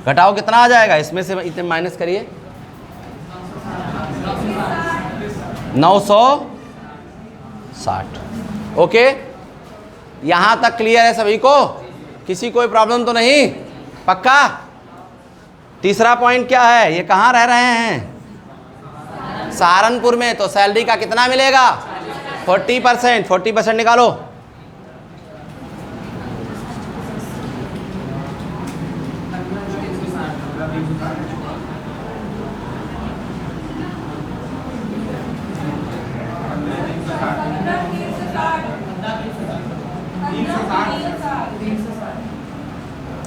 घटाओ कितना आ जाएगा इसमें से, इतने माइनस करिए, 960, ओके। यहाँ तक क्लियर है सभी को? किसी कोई प्रॉब्लम तो नहीं? पक्का? तीसरा पॉइंट क्या है? ये कहाँ रह रहे हैं? सहारनपुर में। तो सैलरी का कितना मिलेगा? 40%, 40% निकालो।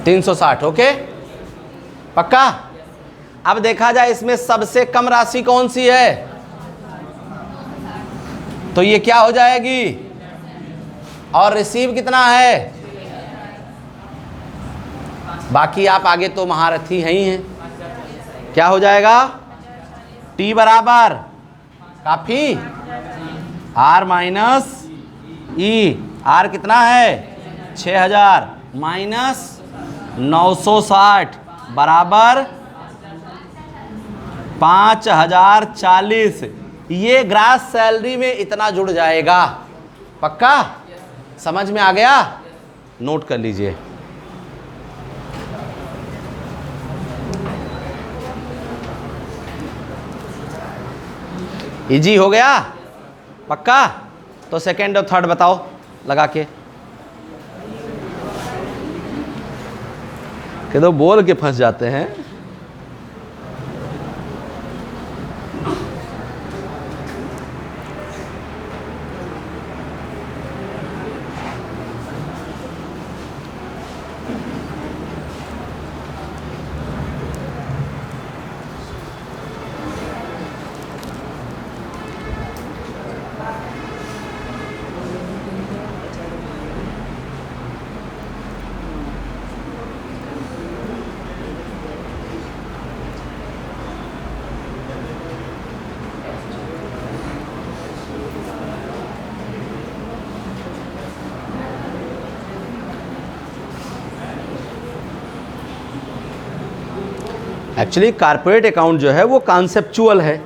$360, ओके। पक्का? अब देखा जाए इसमें सबसे कम राशि कौन सी है, तो ये क्या हो जाएगी? और रिसीव कितना है? बाकी आप आगे तो महारथी हैं ही हैं। क्या हो जाएगा? टी बराबर काफी आर माइनस ई। आर कितना है? 6000 माइनस 960 बराबर 5040। ये ग्रास सैलरी में इतना जुड़ जाएगा। पक्का? समझ में आ गया? नोट कर लीजिए। इजी हो गया? पक्का? तो सेकंड और थर्ड बताओ लगा के। कि तो बोल के फंस जाते हैं। एक्चुअली कारपोरेट अकाउंट जो है वो कॉन्सेप्चुअल है।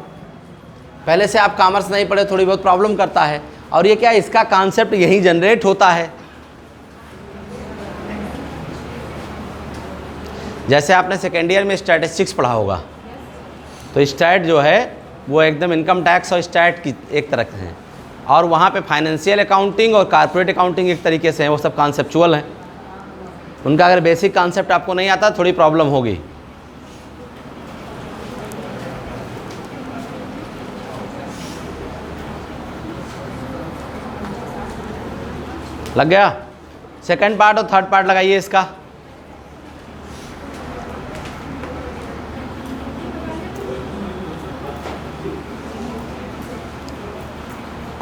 पहले से आप कॉमर्स नहीं पढ़े, थोड़ी बहुत प्रॉब्लम करता है। और ये क्या है, इसका कॉन्सेप्ट यही जनरेट होता है। जैसे आपने सेकेंड ईयर में स्टैटिस्टिक्स पढ़ा होगा, तो स्टैट जो है वो एकदम इनकम टैक्स और स्टैट की एक तरह के हैं, और वहाँ पे फाइनेंशियल अकाउंटिंग और कारपोरेट अकाउंटिंग एक तरीके से हैं, वो सब कॉन्सेप्चुअल हैं। उनका अगर बेसिक कॉन्सेप्ट आपको नहीं आता थोड़ी प्रॉब्लम होगी। लग गया? सेकंड पार्ट और थर्ड पार्ट लगाइए इसका।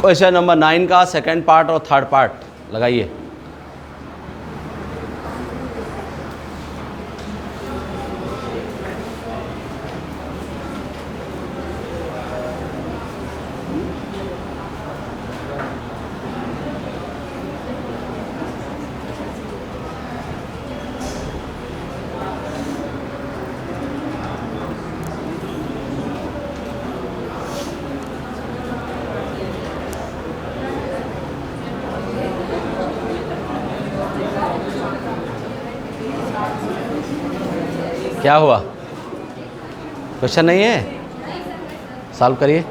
क्वेश्चन नंबर 9 का सेकंड पार्ट और थर्ड पार्ट लगाइए। क्या हुआ? क्वेश्चन नहीं है? सॉल्व करिए।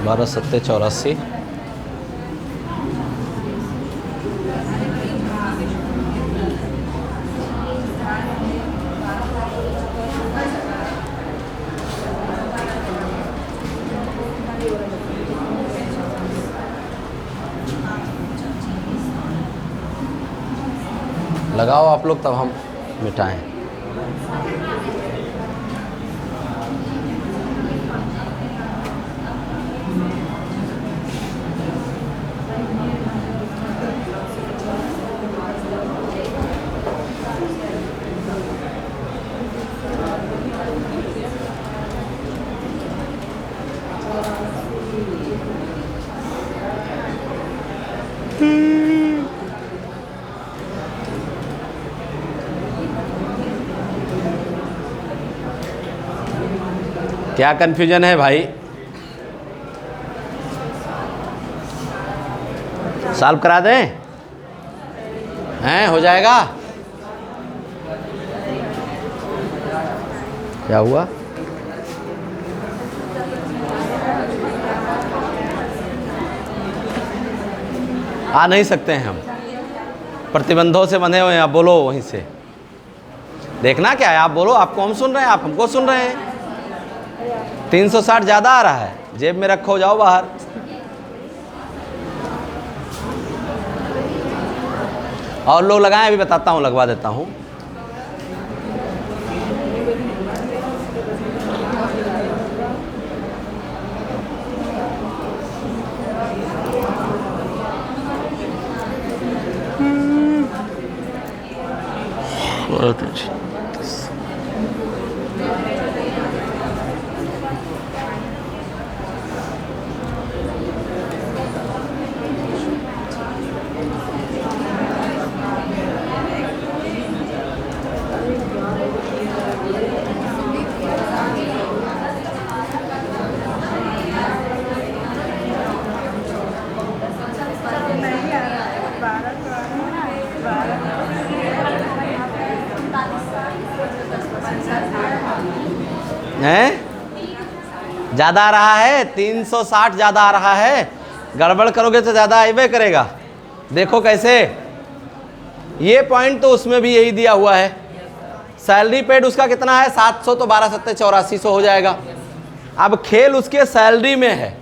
बारह सत्ते 84। लगाओ आप लोग, तब हम मिटाएं। क्या कन्फ्यूजन है भाई? सॉल्व करा दें? हैं, हो जाएगा? क्या हुआ? आ नहीं सकते हैं हम, प्रतिबंधों से बंधे हुए हैं। आप बोलो वहीं से। देखना क्या है, आप बोलो। आपको हम सुन रहे हैं, आप हमको सुन रहे हैं। 360 ज़्यादा आ रहा है, जेब में रखो, जाओ बाहर। और लोग लगाएं, अभी बताता हूँ, लगवा देता हूँ। बहुत अच्छी। हैं? ज़्यादा आ रहा है, 360 ज़्यादा आ रहा है। गड़बड़ करोगे तो ज़्यादा आइबे करेगा। देखो कैसे, ये पॉइंट तो उसमें भी यही दिया हुआ है। सैलरी पेड उसका कितना है 700, तो 12 7 8400 हो जाएगा। अब खेल उसके सैलरी में है,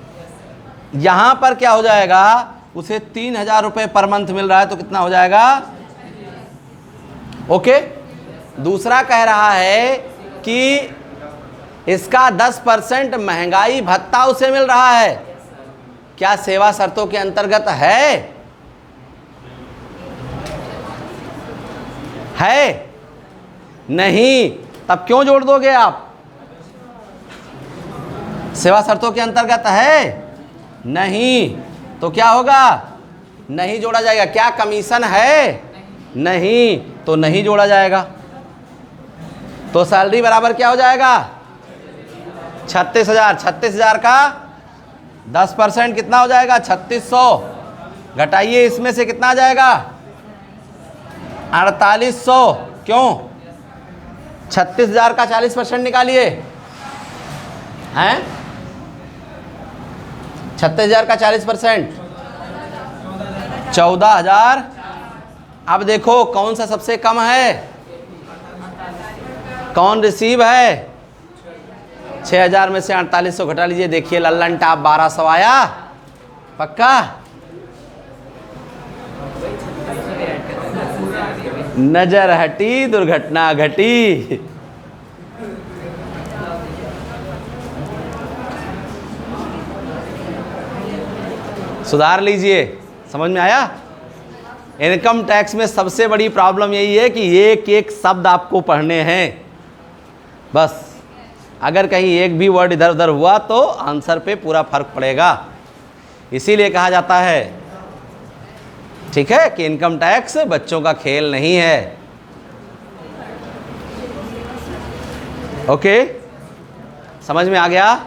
यहाँ पर क्या हो जाएगा, उसे 3000 रुपये पर मंथ मिल रहा है, तो कितना हो जाएगा? ओके। दूसरा कह रहा है कि इसका 10% महंगाई भत्ता उसे मिल रहा है। क्या सेवा शर्तों के अंतर्गत है? है नहीं, तब क्यों जोड़ दोगे आप? सेवा शर्तों के अंतर्गत है नहीं, तो क्या होगा? नहीं जोड़ा जाएगा। क्या कमीशन है? नहीं, तो नहीं जोड़ा जाएगा। तो सैलरी बराबर क्या हो जाएगा? 36,000। 36,000 का 10% कितना हो जाएगा? 3600। घटाइए, इसमें से कितना आ जाएगा? 4800। क्यों? 36,000 का 40% निकालिए। हैं? 36,000 का 40%, 14,000। अब देखो कौन सा सबसे कम है, कौन रिसीव है? 6,000 में से 4800 घटा लीजिए। देखिए लल्लन टाप 1200 आया। पक्का? नजर हटी दुर्घटना घटी। सुधार लीजिए। समझ में आया? इनकम टैक्स में सबसे बड़ी प्रॉब्लम यही है कि एक एक शब्द आपको पढ़ने हैं बस। अगर कहीं एक भी वर्ड इधर उधर हुआ तो आंसर पे पूरा फर्क पड़ेगा। इसीलिए कहा जाता है, ठीक है, कि इनकम टैक्स बच्चों का खेल नहीं है। ओके, समझ में आ गया?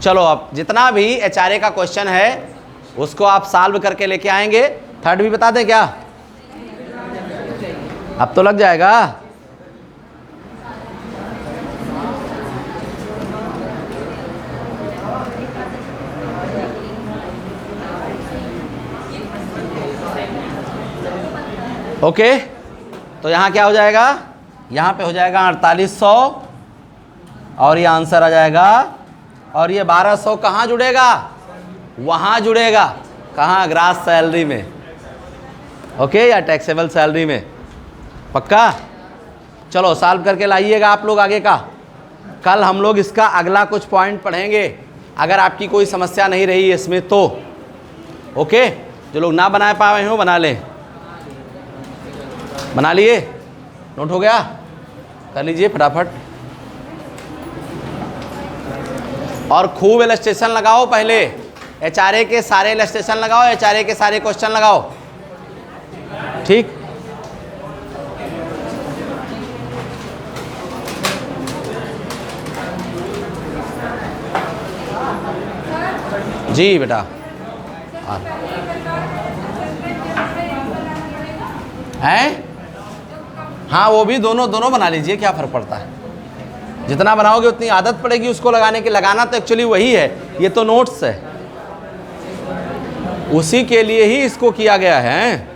चलो, अब जितना भी एचआरए का क्वेश्चन है उसको आप सॉल्व करके लेके आएंगे। थर्ड भी बता दें क्या? अब तो लग जाएगा। ओके, तो यहाँ क्या हो जाएगा? यहाँ पे हो जाएगा 4800 और ये आंसर आ जाएगा। और ये 1200 कहाँ जुड़ेगा? वहाँ जुड़ेगा। कहाँ? ग्रास सैलरी में। ओके, या टैक्सेबल सैलरी में। पक्का? चलो सॉल्व करके लाइएगा आप लोग आगे का। कल हम लोग इसका अगला कुछ पॉइंट पढ़ेंगे, अगर आपकी कोई समस्या नहीं रही इसमें तो। ओके, जो लोग ना बना पाए हो बना लें। बना लिए? नोट हो गया? कर लीजिए फटाफट। और खूब इलस्ट्रेशन लगाओ। पहले एचआरए के सारे इलस्ट्रेशन लगाओ, एचआरए के सारे क्वेश्चन लगाओ। ठीक? जी बेटा। हैं? हाँ, वो भी दोनों बना लीजिए, क्या फ़र्क पड़ता है। जितना बनाओगे उतनी आदत पड़ेगी उसको लगाने की। लगाना तो एक्चुअली वही है, ये तो नोट्स है, उसी के लिए ही इसको किया गया है।